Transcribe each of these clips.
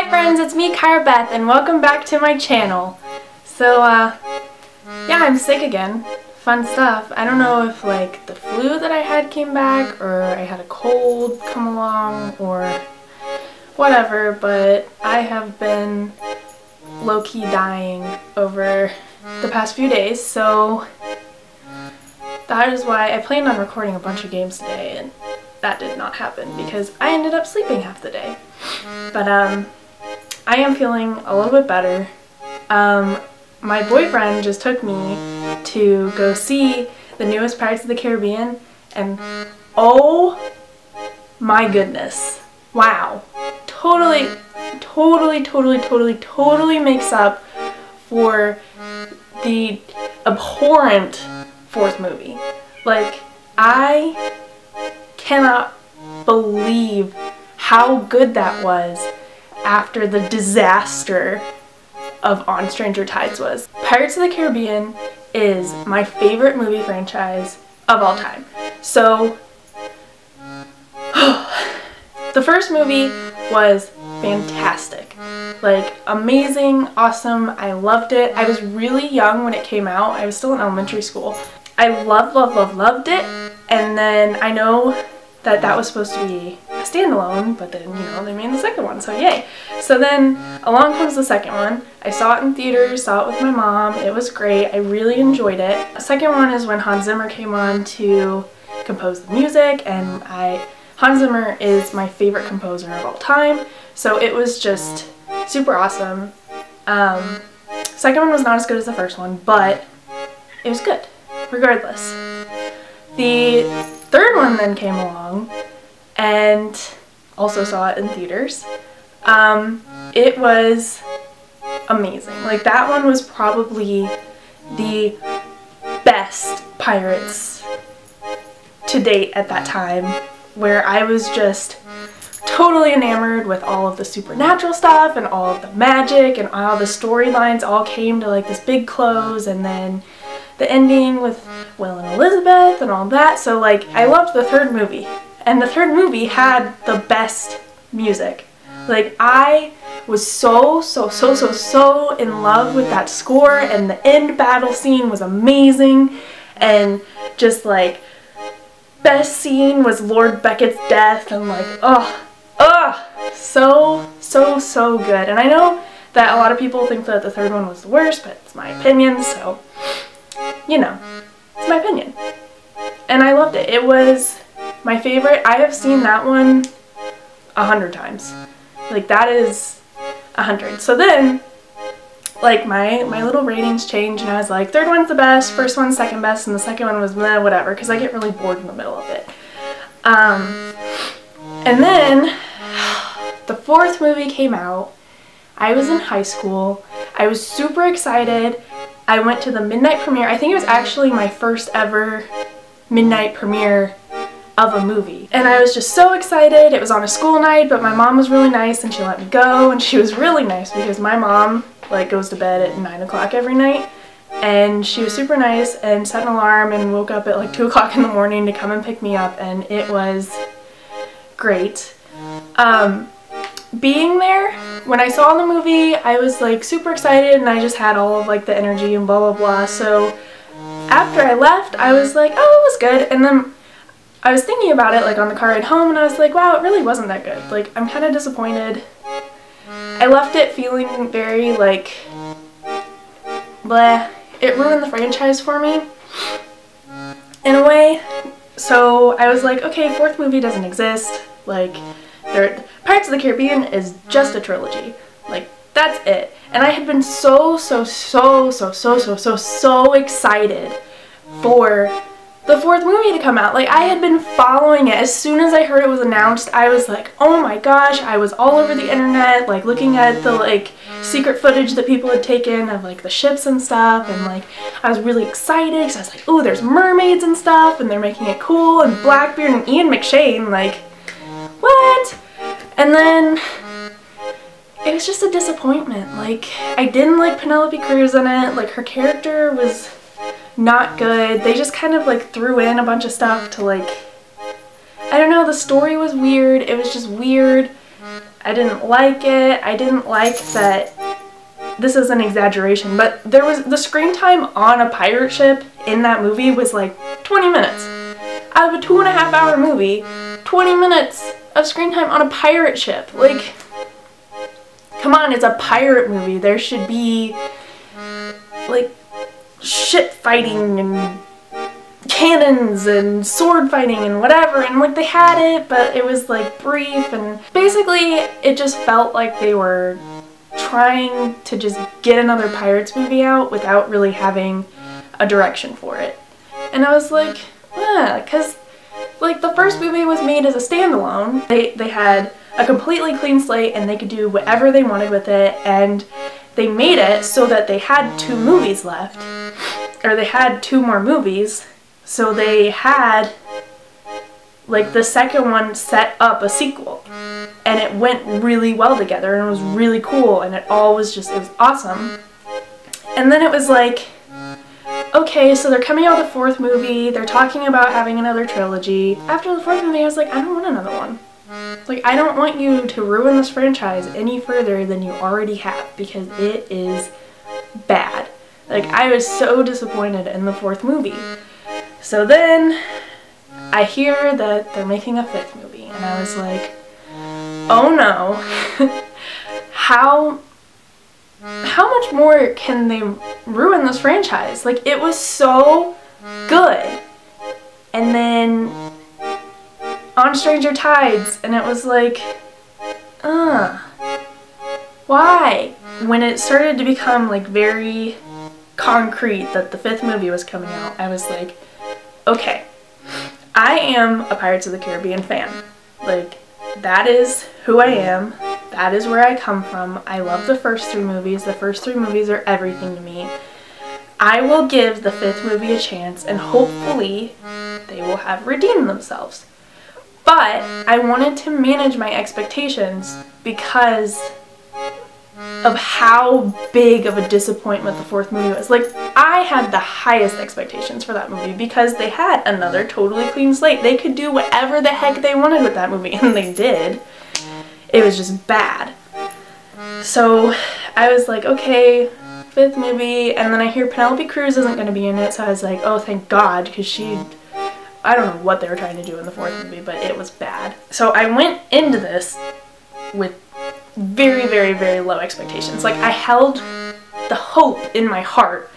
Hi friends, it's me, Kyra Beth, and welcome back to my channel. So, yeah, I'm sick again. Fun stuff. I don't know if, like, the flu that I had came back, or I had a cold come along, or whatever, but I have been low-key dying over the past few days, so that is why I planned on recording a bunch of games today, and that did not happen because I ended up sleeping half the day. But, I am feeling a little bit better. My boyfriend just took me to go see the newest Pirates of the Caribbean, and oh my goodness. Wow. Totally makes up for the abhorrent fourth movie. Like, I cannot believe how good that was after the disaster of On Stranger Tides was. Pirates of the Caribbean is my favorite movie franchise of all time. So, the first movie was fantastic. Like, amazing, awesome, I loved it. I was really young when it came out. I was still in elementary school. I loved it, and then I know that was supposed to be a standalone, but then, you know, they made the second one, so yay. So then, along comes the second one. I saw it in theaters, saw it with my mom. It was great. I really enjoyed it. The second one is when Hans Zimmer came on to compose the music, and Hans Zimmer is my favorite composer of all time, so it was just super awesome. Second one was not as good as the first one, but it was good, regardless. The third one then came along, and also saw it in theaters. It was amazing. Like, that one was probably the best Pirates to date at that time, where I was just totally enamored with all of the supernatural stuff and all of the magic and all the storylines all came to like this big close, and then the ending with Will and Elizabeth and all that. So, like, I loved the third movie, and the third movie had the best music. Like, I was so in love with that score, and the end battle scene was amazing, and just like, best scene was Lord Beckett's death, and like, so good. And I know that a lot of people think that the third one was the worst, but it's my opinion, so, you know, it's my opinion. And I loved it. It was my favorite. I have seen that one 100 times. Like, that is 100. So then, like, my little ratings changed, and I was like, third one's the best, first one's second best, and the second one was meh, whatever, because I get really bored in the middle of it. And then, the fourth movie came out. I was in high school. I was super excited. I went to the midnight premiere. I think it was actually my first ever midnight premiere of a movie. And I was just so excited. It was on a school night, but my mom was really nice and she let me go, and she was really nice because my mom, like, goes to bed at 9 o'clock every night, and she was super nice and set an alarm and woke up at like 2 o'clock in the morning to come and pick me up, and it was great. Being there, when I saw the movie, I was like super excited, and I just had all of like the energy and blah blah blah. So after I left, I was like, oh, it was good. And then I was thinking about it like on the car ride home, and I was like, wow, it really wasn't that good. Like, I'm kind of disappointed. I left it feeling very like bleh. It ruined the franchise for me in a way. So I was like, okay, fourth movie doesn't exist. Like, Pirates of the Caribbean is just a trilogy. Like, that's it. And I had been so excited for the fourth movie to come out. Like, I had been following it. As soon as I heard it was announced, I was like, oh my gosh. I was all over the internet, like, looking at the, like, secret footage that people had taken of, like, the ships and stuff, and, like, I was really excited because I was like, oh, there's mermaids and stuff, and they're making it cool, and Blackbeard and Ian McShane, like, what? And then it was just a disappointment. Like, I didn't like Penelope Cruz in it. Like, her character was not good. They just kind of like threw in a bunch of stuff to, like, I don't know, the story was weird. It was just weird. I didn't like it. I didn't like that, this is an exaggeration, but there was, the screen time on a pirate ship in that movie was like 20 minutes. Out of a 2.5-hour movie, 20 minutes of screen time on a pirate ship. Like, come on, it's a pirate movie. There should be, like, ship fighting and cannons and sword fighting and whatever, and like they had it, but it was like brief, and basically it just felt like they were trying to just get another Pirates movie out without really having a direction for it. And I was like, because like the first movie was made as a standalone. They had a completely clean slate and they could do whatever they wanted with it, and they made it so that they had 2 movies left, or they had 2 more movies, so they had like the second one set up a sequel, and it went really well together and it was really cool, and it all was just, it was awesome. And then it was like, okay, so they're coming out with the 4th movie, they're talking about having another trilogy. After the 4th movie I was like, I don't want another one. Like, I don't want you to ruin this franchise any further than you already have, because it is bad. Like, I was so disappointed in the 4th movie. So then I hear that they're making a 5th movie, and I was like, oh no. How much more can they ruin this franchise? Like, it was so good. And then on Stranger Tides, and it was like, why? When it started to become like very concrete that the 5th movie was coming out, I was like, okay, I am a Pirates of the Caribbean fan. Like, that is who I am. That is where I come from. I love the first 3 movies. The first 3 movies are everything to me. I will give the 5th movie a chance, and hopefully they will have redeemed themselves. But I wanted to manage my expectations because of how big of a disappointment the 4th movie was. Like, I had the highest expectations for that movie because they had another totally clean slate. They could do whatever the heck they wanted with that movie, and they did. It was just bad. So I was like, okay, 5th movie, and then I hear Penelope Cruz isn't going to be in it, so I was like, oh, thank God, because I don't know what they were trying to do in the 4th movie, but it was bad. So I went into this with very, very, very low expectations. Like, I held the hope in my heart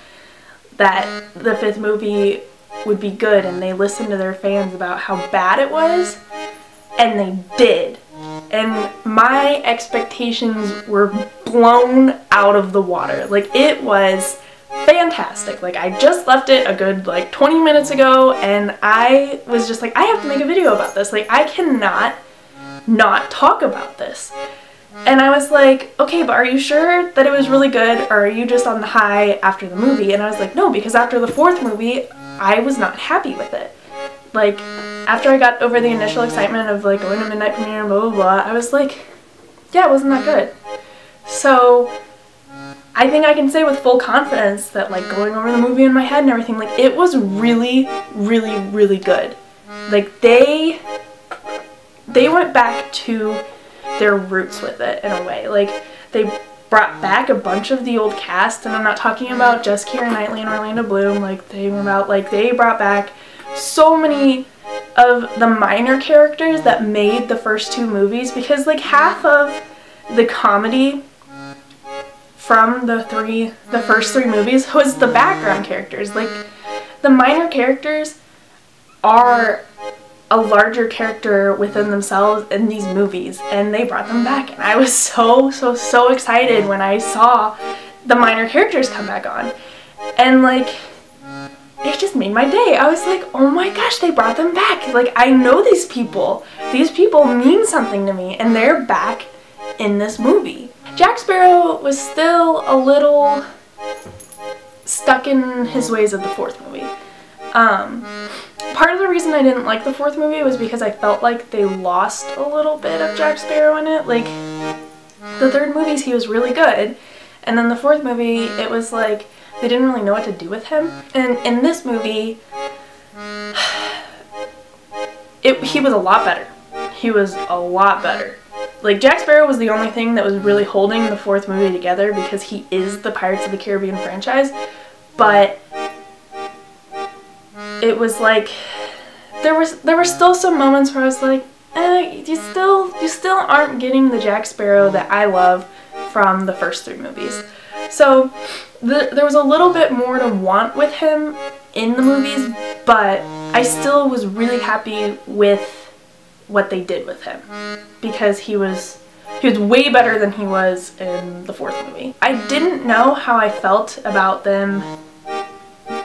that the 5th movie would be good, and they listened to their fans about how bad it was, and they did. And my expectations were blown out of the water. Like, it was fantastic. Like, I just left it a good like 20 minutes ago, and I was just like, I have to make a video about this. Like, I cannot not talk about this. And I was like, okay, but are you sure that it was really good, or are you just on the high after the movie? And I was like, no, because after the 4th movie, I was not happy with it. Like, after I got over the initial excitement of like going to midnight premiere and blah blah blah, I was like, yeah, it wasn't that good. So I think I can say with full confidence that, like, going over the movie in my head and everything, like, it was really, really, really good. Like, they went back to their roots with it in a way. Like, they brought back a bunch of the old cast, and I'm not talking about just Keira Knightley and Orlando Bloom. Like, they brought back so many of the minor characters that made the first 2 movies, because like half of the comedy from the first 3 movies was the background characters. Like, the minor characters are a larger character within themselves in these movies, and they brought them back, and I was so excited when I saw the minor characters come back on, and like, it just made my day. I was like, oh my gosh, they brought them back. Like, I know these people. These people mean something to me, and they're back in this movie. Jack Sparrow was still a little stuck in his ways of the 4th movie. Part of the reason I didn't like the 4th movie was because I felt like they lost a little bit of Jack Sparrow in it. Like, the 3rd movies he was really good, and then the 4th movie it was like they didn't really know what to do with him. And in this movie, he was a lot better. He was a lot better. Like, Jack Sparrow was the only thing that was really holding the fourth movie together because he is the Pirates of the Caribbean franchise. But it was like, there were still some moments where I was like, you still aren't getting the Jack Sparrow that I love from the first 3 movies. So there was a little bit more to want with him in the movies, but I still was really happy with what they did with him because he was way better than he was in the fourth movie. I didn't know how I felt about them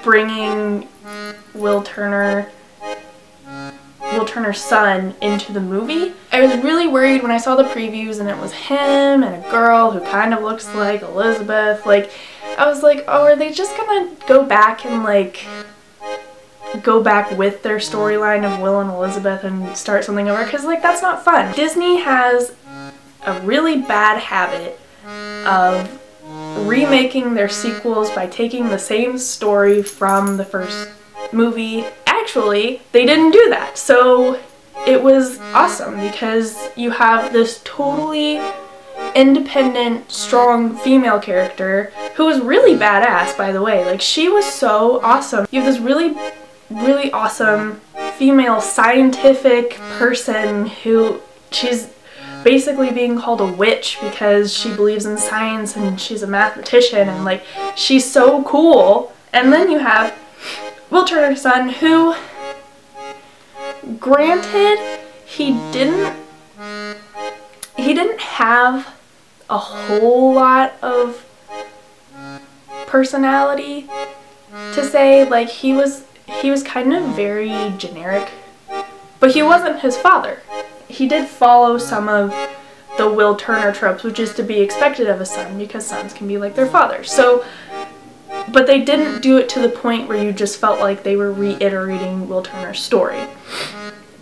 bringing Will Turner's son into the movie. I was really worried when I saw the previews and it was him and a girl who kind of looks like Elizabeth. Like, I was like, oh, are they just gonna go back and like go back with their storyline of Will and Elizabeth and start something over? Because like, that's not fun. Disney has a really bad habit of remaking their sequels by taking the same story from the first movie. Actually, they didn't do that, so it was awesome because you have this totally independent, strong female character who was really badass, by the way. Like, she was so awesome. You have this really, really awesome female scientific person who, she's basically being called a witch because she believes in science and she's a mathematician, and like, she's so cool. And then you have Will Turner's son, who, granted, he didn't have a whole lot of personality to say. Like, he was kind of very generic, but he wasn't his father. He did follow some of the Will Turner tropes, which is to be expected of a son because sons can be like their father. So, but they didn't do it to the point where you just felt like they were reiterating Will Turner's story.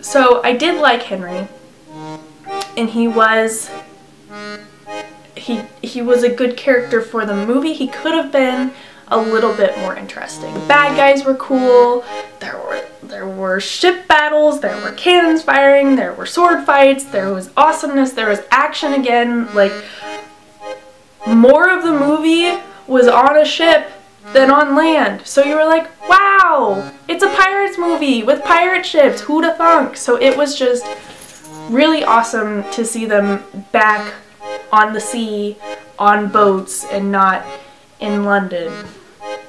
So I did like Henry, and he was a good character for the movie. He could have been a little bit more interesting. The bad guys were cool. There were ship battles, there were cannons firing, there were sword fights, there was awesomeness, there was action again. Like, more of the movie was on a ship than on land. So you were like, wow, it's a pirates movie with pirate ships, who'da thunk? So it was just really awesome to see them back on the sea, on boats, and not in London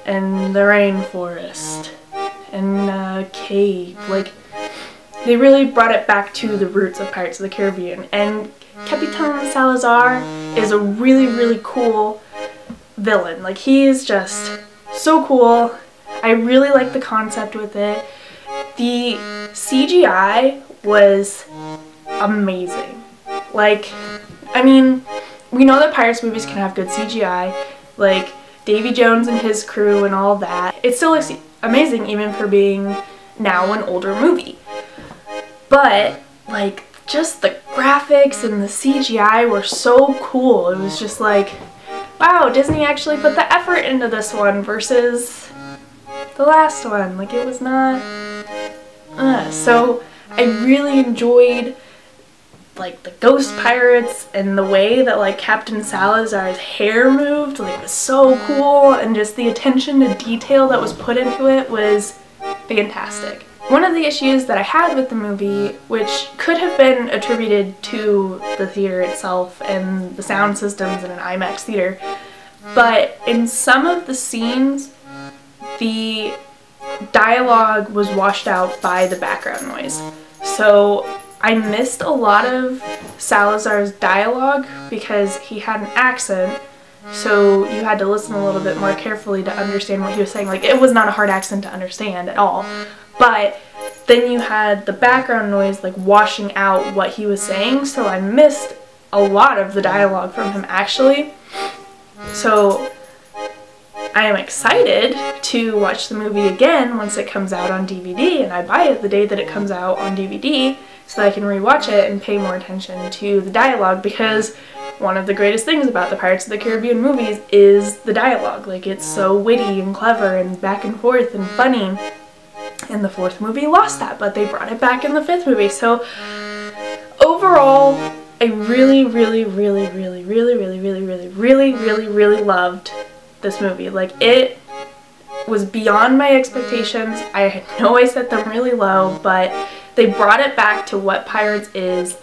and the rainforest and a cave. Like, they really brought it back to the roots of Pirates of the Caribbean. And Capitan Salazar is a really, really cool villain. Like, he is just so cool. I really like the concept with it. The CGI was amazing. Like, I mean, we know that Pirates movies can have good CGI, like Davy Jones and his crew and all that. It still looks amazing even for being now an older movie. But, like, just the graphics and the CGI were so cool. It was just like, wow, Disney actually put the effort into this one versus the last one. Like, it was not... So I really enjoyed, like, the ghost pirates and the way that, like, Captain Salazar's hair moved. Like, it was so cool, and just the attention to detail that was put into it was fantastic. One of the issues that I had with the movie, which could have been attributed to the theater itself and the sound systems in an IMAX theater, but in some of the scenes, the dialogue was washed out by the background noise. So I missed a lot of Salazar's dialogue because he had an accent, so you had to listen a little bit more carefully to understand what he was saying. Like, it was not a hard accent to understand at all, but then you had the background noise, like, washing out what he was saying, so I missed a lot of the dialogue from him, actually. So I am excited to watch the movie again once it comes out on DVD, and I buy it the day that it comes out on DVD so that I can rewatch it and pay more attention to the dialogue, because one of the greatest things about the Pirates of the Caribbean movies is the dialogue. Like, it's so witty and clever and back and forth and funny. And the fourth movie lost that, but they brought it back in the fifth movie. So overall, I really, really, really, really, really, really, really, really, really, really, really loved this movie. Like, it was beyond my expectations. I know I set them really low, but they brought it back to what Pirates is,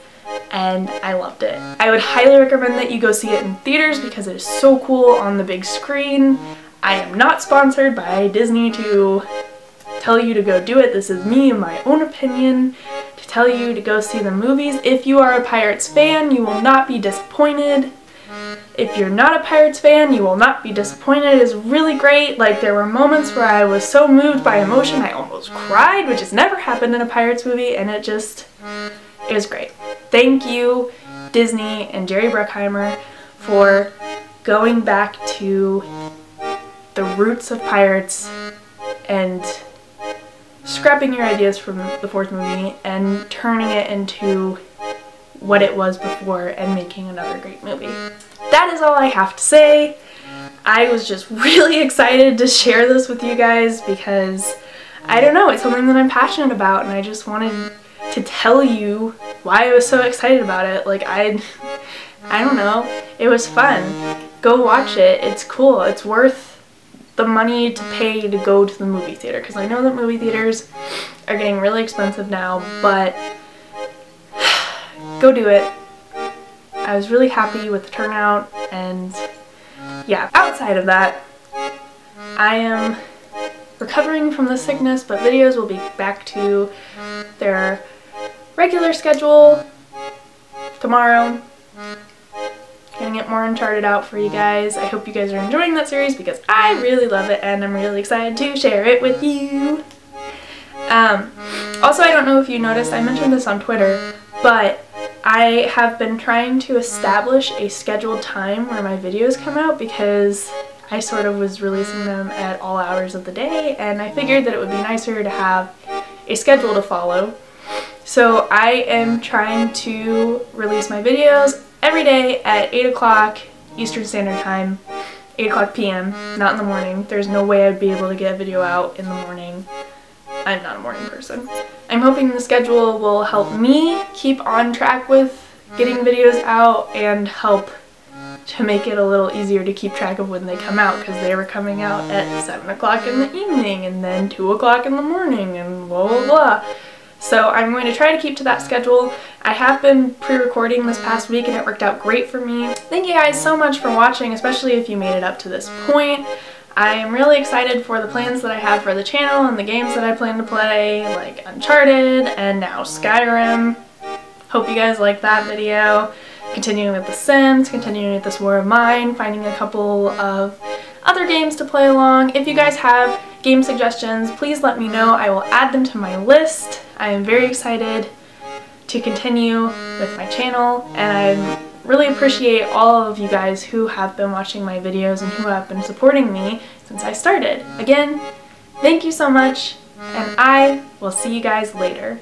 and I loved it. I would highly recommend that you go see it in theaters because it is so cool on the big screen. I am not sponsored by Disney to tell you to go do it. This is me and my own opinion to tell you to go see the movies. If you are a Pirates fan, you will not be disappointed. If you're not a Pirates fan, you will not be disappointed. It is really great. Like, there were moments where I was so moved by emotion I almost cried, which has never happened in a Pirates movie, and it was great. Thank you, Disney and Jerry Bruckheimer, for going back to the roots of Pirates and scrapping your ideas from the fourth movie and turning it into what it was before and making another great movie. That is all I have to say. I was just really excited to share this with you guys because, I don't know, it's something that I'm passionate about, and I just wanted to tell you why I was so excited about it. Like, I don't know, it was fun. Go watch it. It's cool. It's worth the money to pay to go to the movie theater, because I know that movie theaters are getting really expensive now, but go do it. I was really happy with the turnout, and yeah, outside of that, I am recovering from the sickness, but videos will be back to their regular schedule tomorrow. Gonna get more Uncharted out for you guys. I hope you guys are enjoying that series because I really love it and I'm really excited to share it with you. Also, I don't know if you noticed, I mentioned this on Twitter, but I have been trying to establish a scheduled time where my videos come out because I sort of was releasing them at all hours of the day, and I figured that it would be nicer to have a schedule to follow. So I am trying to release my videos every day at 8 o'clock Eastern Standard Time, 8 o'clock p.m., not in the morning. There's no way I'd be able to get a video out in the morning. I'm not a morning person. I'm hoping the schedule will help me keep on track with getting videos out and help to make it a little easier to keep track of when they come out, because they were coming out at 7 o'clock in the evening and then 2 o'clock in the morning and blah blah blah. So I'm going to try to keep to that schedule. I have been pre-recording this past week and it worked out great for me. Thank you guys so much for watching, especially if you made it up to this point. I am really excited for the plans that I have for the channel and the games that I plan to play, like Uncharted and now Skyrim. Hope you guys liked that video. Continuing with The Sims, continuing with this War of Mine, finding a couple of other games to play along. If you guys have game suggestions, please let me know. I will add them to my list. I am very excited to continue with my channel, and I really appreciate all of you guys who have been watching my videos and who have been supporting me since I started. Again, thank you so much, and I will see you guys later.